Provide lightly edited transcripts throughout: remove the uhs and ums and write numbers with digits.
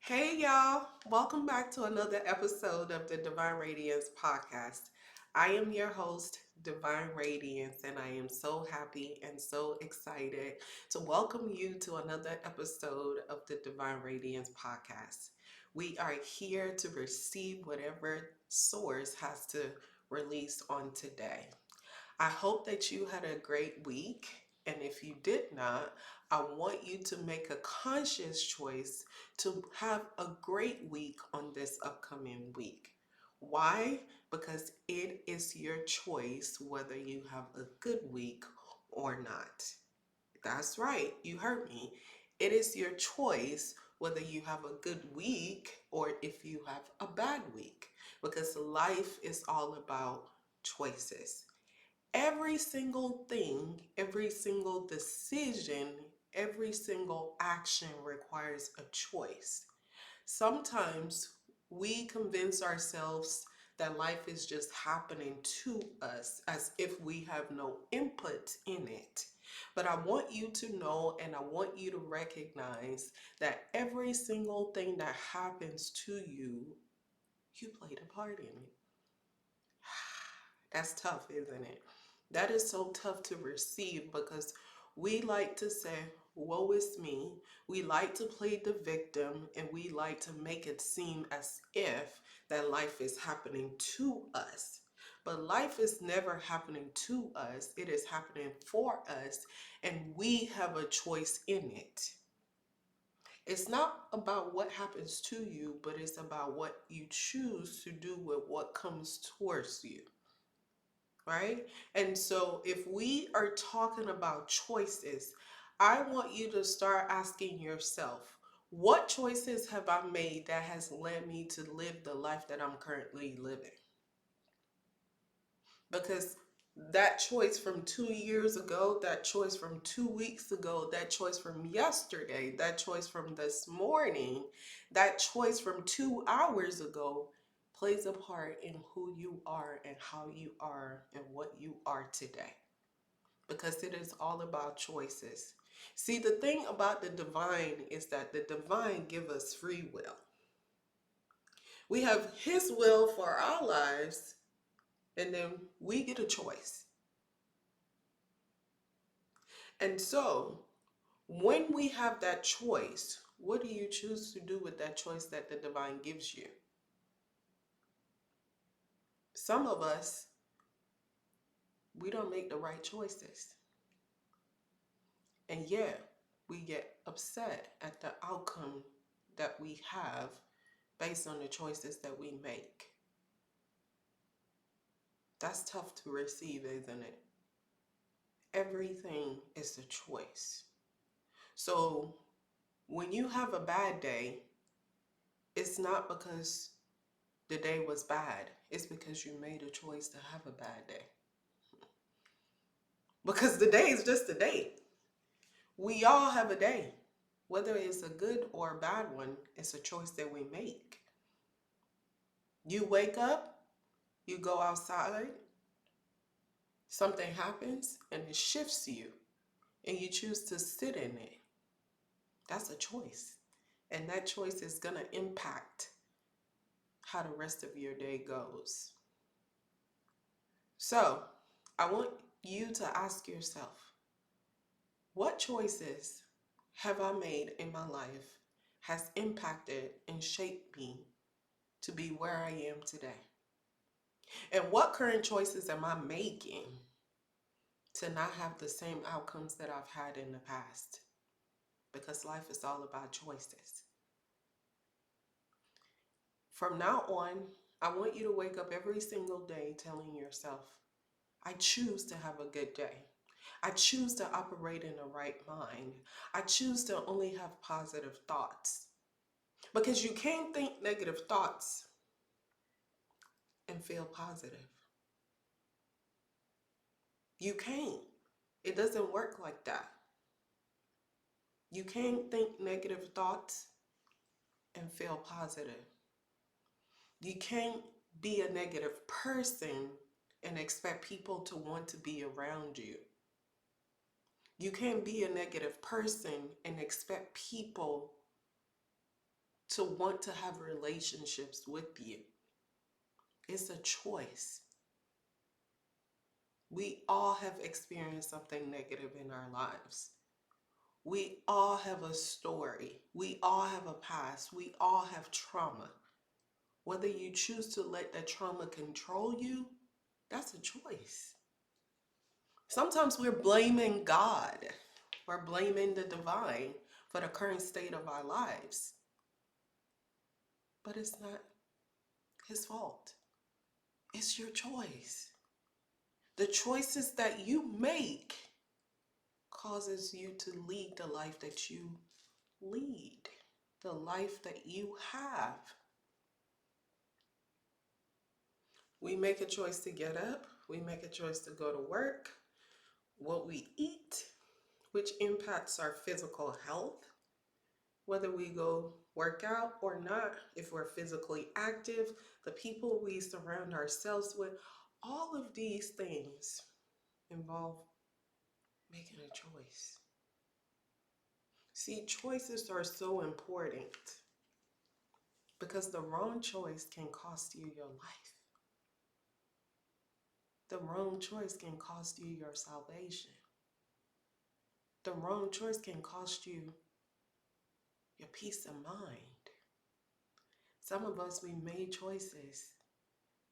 Hey y'all, welcome back to another episode of the Divine Radiance podcast. I am your host, Divine Radiance, and I am so happy and so excited to welcome you to another episode of the Divine Radiance podcast. We are here to receive whatever source has to release on today. I hope that you had a great week. And if you did not, I want you to make a conscious choice to have a great week on this upcoming week. Why? Because it is your choice whether you have a good week or not. That's right, you heard me. It is your choice whether you have a good week or if you have a bad week. Because life is all about choices. Every single thing, every single decision, every single action requires a choice. Sometimes we convince ourselves that life is just happening to us as if we have no input in it. But I want you to know and I want you to recognize that every single thing that happens to you, you played a part in it. That's tough, isn't it? That is so tough to receive because we like to say, woe is me. We like to play the victim and we like to make it seem as if that life is happening to us. But life is never happening to us, it is happening for us, and we have a choice in it. It's not about what happens to you, but it's about what you choose to do with what comes towards you, right? And so if we are talking about choices, I want you to start asking yourself, what choices have I made that has led me to live the life that I'm currently living? Because that choice from 2 years ago, that choice from 2 weeks ago, that choice from yesterday, that choice from this morning, that choice from 2 hours ago plays a part in who you are and how you are and what you are today. Because it is all about choices. See, the thing about the divine is that the divine give us free will. We have his will for our lives, and then we get a choice. And so, when we have that choice, what do you choose to do with that choice that the divine gives you? Some of us, we don't make the right choices. And yet, we get upset at the outcome that we have based on the choices that we make. That's tough to receive, isn't it? Everything is a choice. So when you have a bad day, it's not because the day was bad. It's because you made a choice to have a bad day. Because the day is just a day. We all have a day. Whether it's a good or a bad one, it's a choice that we make. You wake up, you go outside, something happens, and it shifts you, and you choose to sit in it. That's a choice. And that choice is going to impact how the rest of your day goes. So, I want you to ask yourself, what choices have I made in my life has impacted and shaped me to be where I am today? And what current choices am I making to not have the same outcomes that I've had in the past? Because life is all about choices. From now on, I want you to wake up every single day telling yourself, I choose to have a good day. I choose to operate in the right mind. I choose to only have positive thoughts. Because you can't think negative thoughts and feel positive. You can't. It doesn't work like that. You can't think negative thoughts and feel positive. You can't be a negative person and expect people to want to be around you. You can't be a negative person and expect people to want to have relationships with you. It's a choice. We all have experienced something negative in our lives. We all have a story. We all have a past. We all have trauma. Whether you choose to let that trauma control you, that's a choice. Sometimes we're blaming God, we're blaming the divine for the current state of our lives, but it's not his fault. It's your choice. The choices that you make causes you to lead the life that you lead, the life that you have. We make a choice to get up, we make a choice to go to work, what we eat, which impacts our physical health, whether we go work out or not, if we're physically active, the people we surround ourselves with, all of these things involve making a choice. See, choices are so important because the wrong choice can cost you your life. The wrong choice can cost you your salvation. The wrong choice can cost you your peace of mind. Some of us, we made choices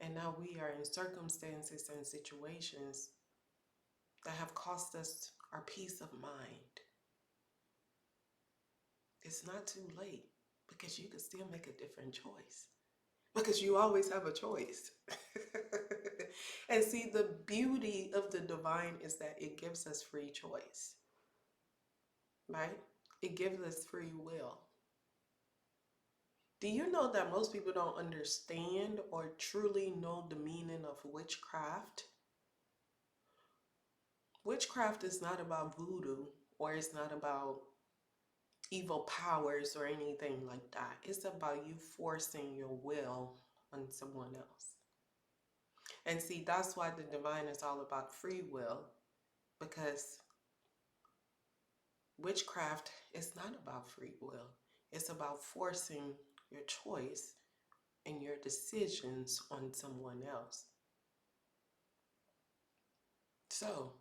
and now we are in circumstances and situations that have cost us our peace of mind. It's not too late because you can still make a different choice because you always have a choice. And see, the beauty of the divine is that it gives us free choice, right? It gives us free will. Do you know that most people don't understand or truly know the meaning of witchcraft? Witchcraft is not about voodoo, or it's not about evil powers or anything like that. It's about you forcing your will on someone else. And see, that's why the divine is all about free will, because witchcraft is not about free will. It's about forcing your choice and your decisions on someone else. So,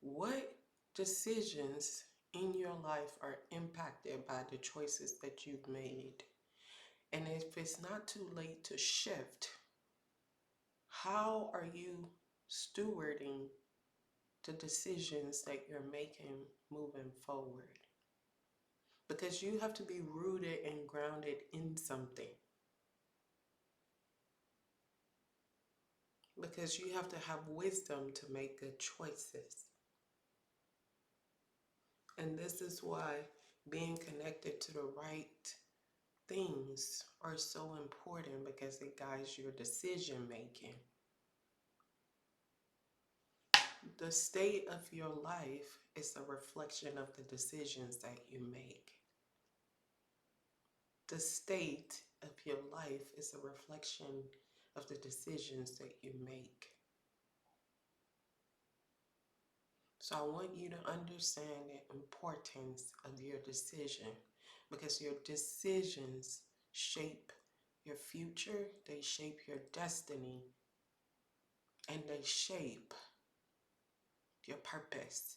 what decisions in your life are impacted by the choices that you've made? And if it's not too late to shift, how are you stewarding the decisions that you're making moving forward? Because you have to be rooted and grounded in something. Because you have to have wisdom to make good choices. And this is why being connected to the right things are so important, because it guides your decision making. The state of your life is a reflection of the decisions that you make. The state of your life is a reflection of the decisions that you make. So I want you to understand the importance of your decision, because your decisions shape your future, they shape your destiny, and they shape your purpose.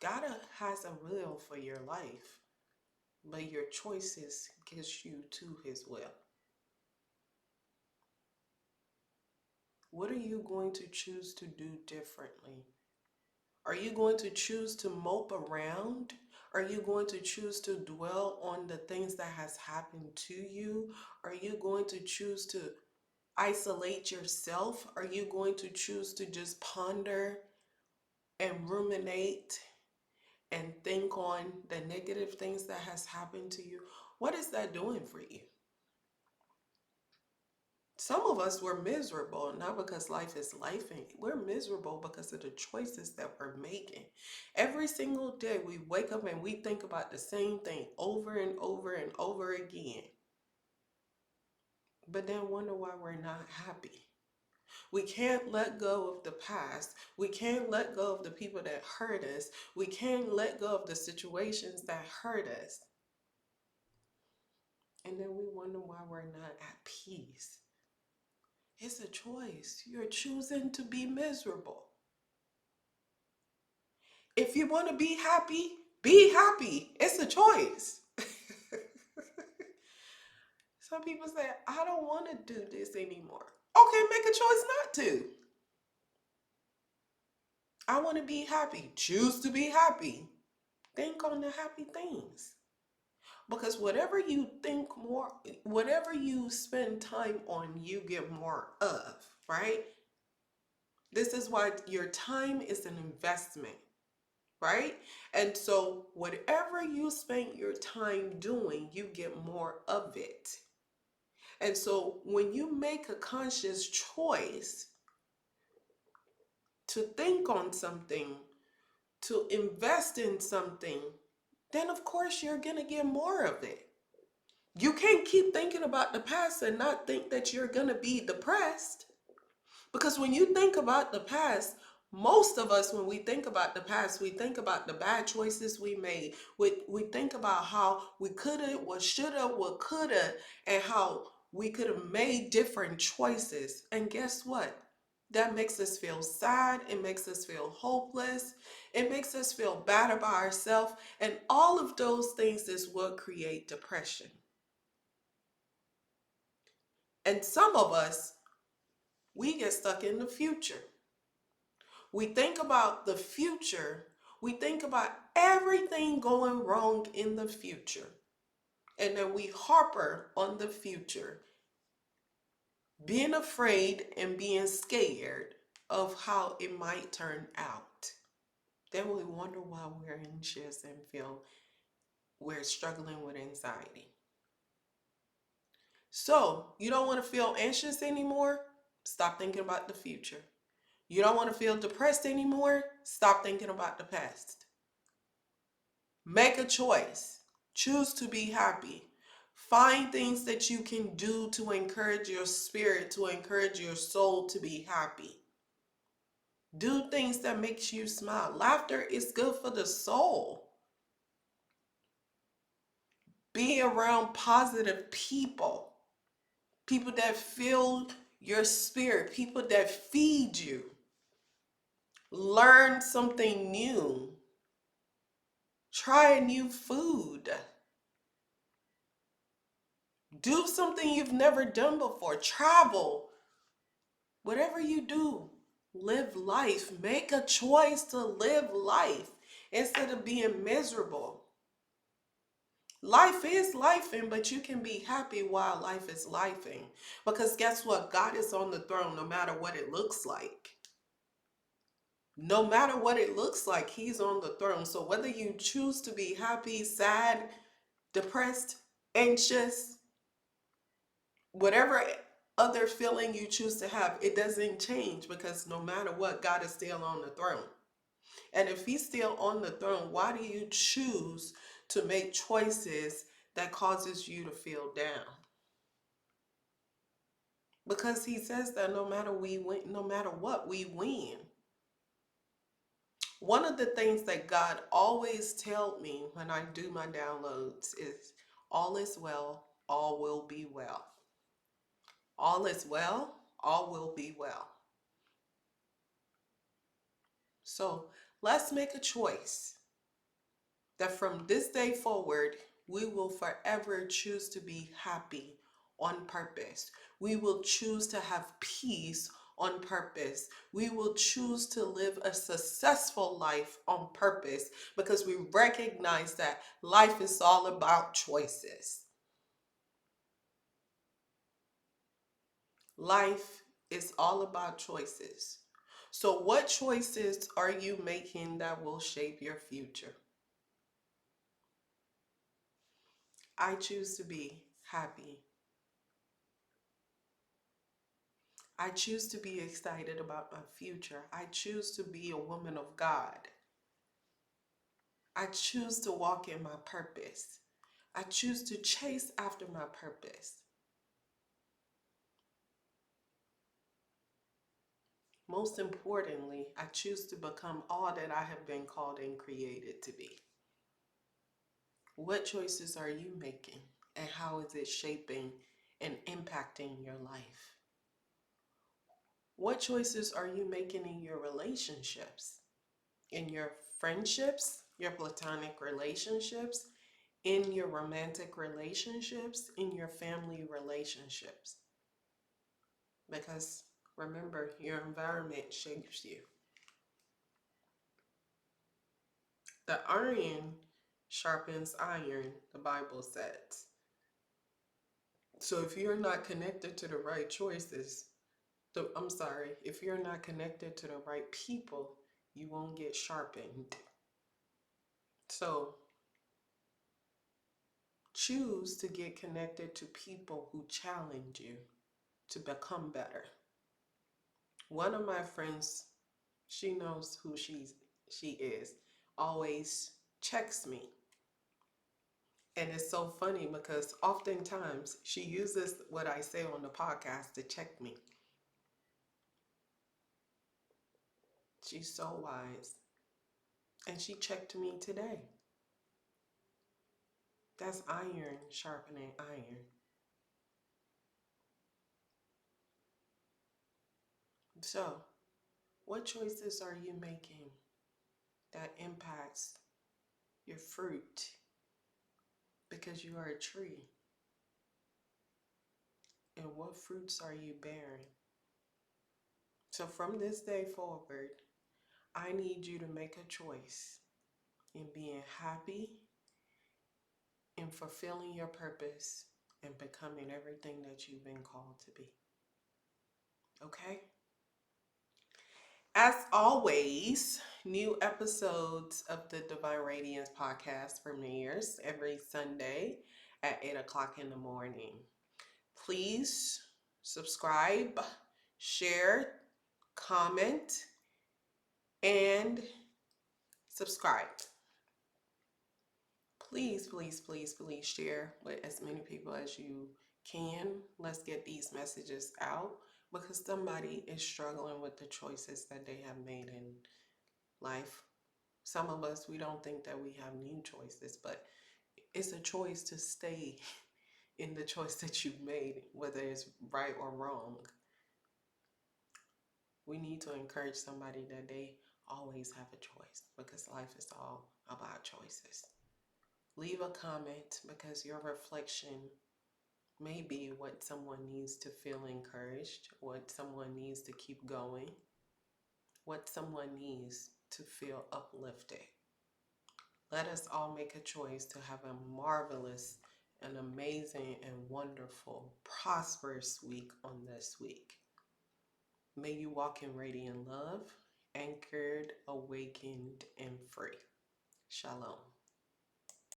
God has a will for your life, but your choices gets you to his will. What are you going to choose to do differently? Are you going to choose to mope around? Are you going to choose to dwell on the things that has happened to you? Are you going to choose to isolate yourself? Are you going to choose to just ponder and ruminate and think on the negative things that has happened to you? What is that doing for you? Some of us were miserable, not because life is lifing. We're miserable because of the choices that we're making. Every single day we wake up and we think about the same thing over and over and over again. But then wonder why we're not happy. We can't let go of the past. We can't let go of the people that hurt us. We can't let go of the situations that hurt us. And then we wonder why we're not at peace. It's a choice. You're choosing to be miserable. If you want to be happy, be happy. It's a choice. Some people say, I don't want to do this anymore. Okay, make a choice not to. I want to be happy. Choose to be happy. Think on the happy things. Because whatever you think more, whatever you spend time on, you get more of, right? This is why your time is an investment, right? And so whatever you spend your time doing, you get more of it. And so when you make a conscious choice to think on something, to invest in something, then of course you're going to get more of it. You can't keep thinking about the past and not think that you're going to be depressed. Because when you think about the past, most of us, when we think about the past, we think about the bad choices we made. We think about how we coulda, what shoulda, what coulda, and how we could have made different choices. And guess what? That makes us feel sad. It makes us feel hopeless. It makes us feel bad about ourselves. And all of those things is what create depression. And some of us, we get stuck in the future. We think about the future. We think about everything going wrong in the future. And then we harper on the future, being afraid and being scared of how it might turn out. Then we wonder why we're anxious and feel we're struggling with anxiety. So, you don't want to feel anxious anymore? Stop thinking about the future. You don't want to feel depressed anymore? Stop thinking about the past. Make a choice. Choose to be happy. Find things that you can do to encourage your spirit, to encourage your soul to be happy. Do things that makes you smile. Laughter is good for the soul. Be around positive people. People that fill your spirit, people that feed you. Learn something new. Try a new food. Do something you've never done before. Travel. Whatever you do, live life. Make a choice to live life instead of being miserable. Life is lifing, but you can be happy while life is lifing. Because guess what? God is on the throne no matter what it looks like. No matter what it looks like, He's on the throne. So whether you choose to be happy, sad, depressed, anxious, whatever other feeling you choose to have, it doesn't change because no matter what, God is still on the throne. And if He's still on the throne, why do you choose to make choices that causes you to feel down? Because He says that no matter we win, no matter what, we win. One of the things that God always tells me when I do my downloads is all is well, all will be well. All is well, all will be well. So let's make a choice that from this day forward, we will forever choose to be happy on purpose. We will choose to have peace on purpose. We will choose to live a successful life on purpose because we recognize that life is all about choices. Life is all about choices. So, what choices are you making that will shape your future? I choose to be happy. I choose to be excited about my future. I choose to be a woman of God. I choose to walk in my purpose. I choose to chase after my purpose. Most importantly, I choose to become all that I have been called and created to be. What choices are you making? And how is it shaping and impacting your life? What choices are you making in your relationships, in your friendships, your platonic relationships, in your romantic relationships, in your family relationships? Because remember, your environment shapes you. The iron sharpens iron, the Bible says. So if you're not connected to the right choices, I'm sorry, if you're not connected to the right people, you won't get sharpened. So choose to get connected to people who challenge you to become better. One of my friends, she knows who she is, always checks me. And it's so funny because oftentimes she uses what I say on the podcast to check me. She's so wise. And she checked me today. That's iron sharpening iron. So, what choices are you making that impacts your fruit? Because you are a tree. And what fruits are you bearing? So, from this day forward, I need you to make a choice in being happy, in fulfilling your purpose, and becoming everything that you've been called to be. Okay? As always, new episodes of the Divine Radiance podcast premieres every Sunday at 8 o'clock in the morning. Please subscribe, share, comment, and subscribe. Please, please, please, please share with as many people as you can. Let's get these messages out because somebody is struggling with the choices that they have made in life. Some of us, we don't think that we have new choices, but it's a choice to stay in the choice that you've made, whether it's right or wrong. We need to encourage somebody that they always have a choice because life is all about choices. Leave a comment because your reflection may be what someone needs to feel encouraged, what someone needs to keep going, what someone needs to feel uplifted. Let us all make a choice to have a marvelous and amazing and wonderful, prosperous week on this week. May you walk in radiant love, anchored, awakened, and free. Shalom.